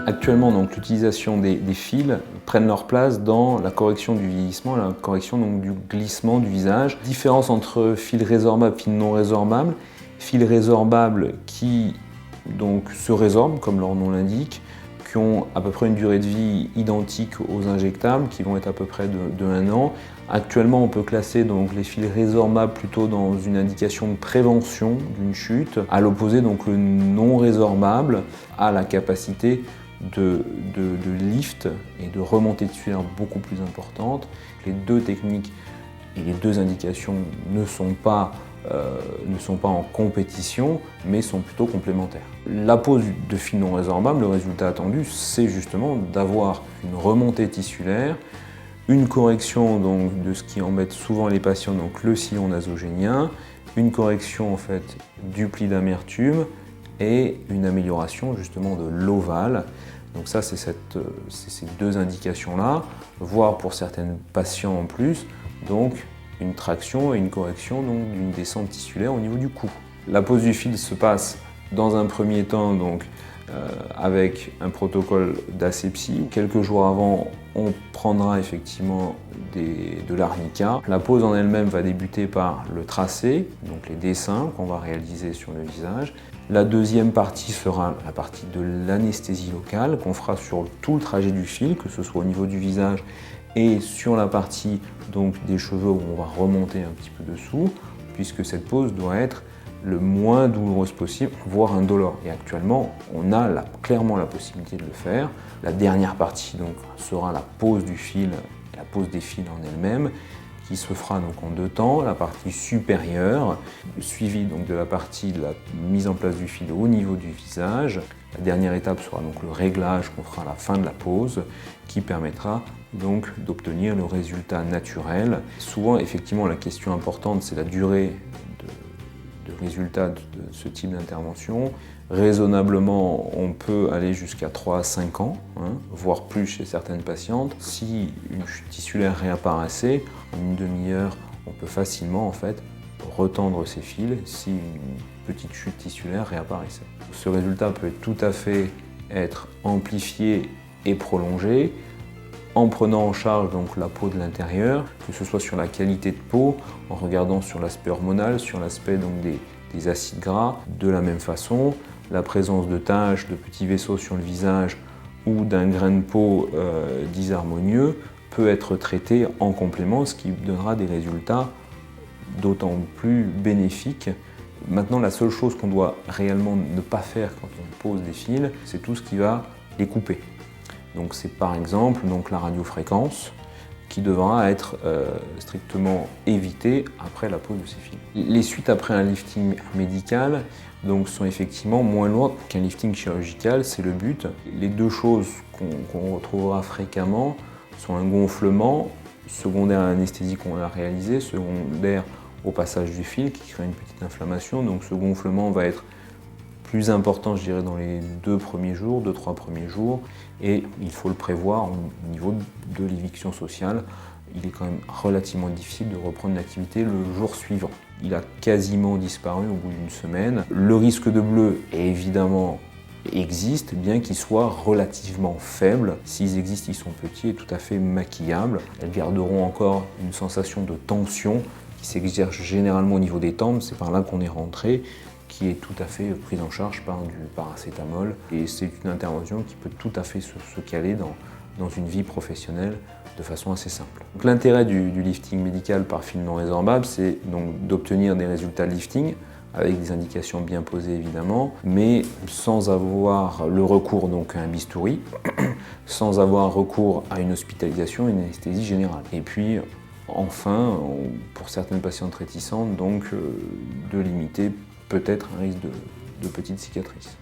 Actuellement, donc, l'utilisation des fils prennent leur place dans la correction du vieillissement, la correction donc, du glissement du visage. Différence entre fils résorbables et fils non résorbables. Fils résorbables qui donc, se résorbent, comme leur nom l'indique, qui ont à peu près une durée de vie identique aux injectables, qui vont être à peu près de 1 an. Actuellement, on peut classer donc, les fils résorbables plutôt dans une indication de prévention d'une chute. À l'opposé, donc, le non résorbable a la capacité de lift et de remontée tissulaire beaucoup plus importante. Les deux techniques et les deux indications ne sont pas en compétition, mais sont plutôt complémentaires. La pose de fils non résorbables, le résultat attendu, c'est justement d'avoir une remontée tissulaire, une correction donc, de ce qui embête souvent les patients, donc le sillon nasogénien, une correction en fait, du pli d'amertume et une amélioration justement de l'ovale. Donc ça, c'est ces deux indications-là, voire pour certains patients en plus, donc une traction et une correction d'une descente tissulaire au niveau du cou. La pose du fil se passe dans un premier temps donc, avec un protocole d'asepsie. Quelques jours avant, on prendra effectivement de l'arnica. La pose en elle-même va débuter par le tracé, donc les dessins qu'on va réaliser sur le visage. La deuxième partie sera la partie de l'anesthésie locale qu'on fera sur tout le trajet du fil, que ce soit au niveau du visage et sur la partie donc, des cheveux où on va remonter un petit peu dessous, puisque cette pose doit être le moins douloureuse possible, voire indolore. Et actuellement, on a clairement la possibilité de le faire. La dernière partie donc, sera la pose du fil, la pose des fils en elle-même, qui se fera donc en 2 temps. La partie supérieure, suivie donc de la partie de la mise en place du fil au niveau du visage. La dernière étape sera donc le réglage qu'on fera à la fin de la pose, qui permettra donc d'obtenir le résultat naturel. Souvent, effectivement, la question importante, c'est la durée de résultat de ce type d'intervention. Raisonnablement, on peut aller jusqu'à 3 à 5 ans, voire plus chez certaines patientes. Si une chute tissulaire réapparaissait, en une demi-heure, on peut facilement en fait, retendre ces fils si une petite chute tissulaire réapparaissait. Ce résultat peut tout à fait être amplifié et prolongé en prenant en charge donc, la peau de l'intérieur, que ce soit sur la qualité de peau, en regardant sur l'aspect hormonal, sur l'aspect des acides gras. De la même façon, la présence de taches, de petits vaisseaux sur le visage ou d'un grain de peau disharmonieux peut être traité en complément, ce qui donnera des résultats d'autant plus bénéfiques. Maintenant, la seule chose qu'on doit réellement ne pas faire quand on pose des fils, c'est tout ce qui va les couper. Donc c'est par exemple donc, la radiofréquence qui devra être strictement évitée après la pose de ces fils. Les suites après un lifting médical donc, sont effectivement moins lourdes qu'un lifting chirurgical, c'est le but. Les deux choses qu'on retrouvera fréquemment sont un gonflement secondaire à l'anesthésie qu'on a réalisée, secondaire au passage du fil qui crée une petite inflammation. Donc ce gonflement va être plus important, je dirais, dans les 2-3 premiers jours, et il faut le prévoir au niveau de l'éviction sociale. Il est quand même relativement difficile de reprendre l'activité le jour suivant. Il a quasiment disparu au bout d'une semaine. Le risque de bleu est évidemment existe, bien qu'ils soient relativement faibles. S'ils existent, ils sont petits et tout à fait maquillables. Elles garderont encore une sensation de tension qui s'exerce généralement au niveau des tempes, c'est par là qu'on est rentré, qui est tout à fait prise en charge par du paracétamol. Et c'est une intervention qui peut tout à fait se caler dans une vie professionnelle de façon assez simple. L'intérêt du lifting médical par fil non résorbable, c'est donc d'obtenir des résultats de lifting avec des indications bien posées évidemment, mais sans avoir le recours donc à un bistouri, sans avoir recours à une hospitalisation, une anesthésie générale. Et puis enfin, pour certaines patientes réticentes, donc de limiter peut-être un risque de petites cicatrices.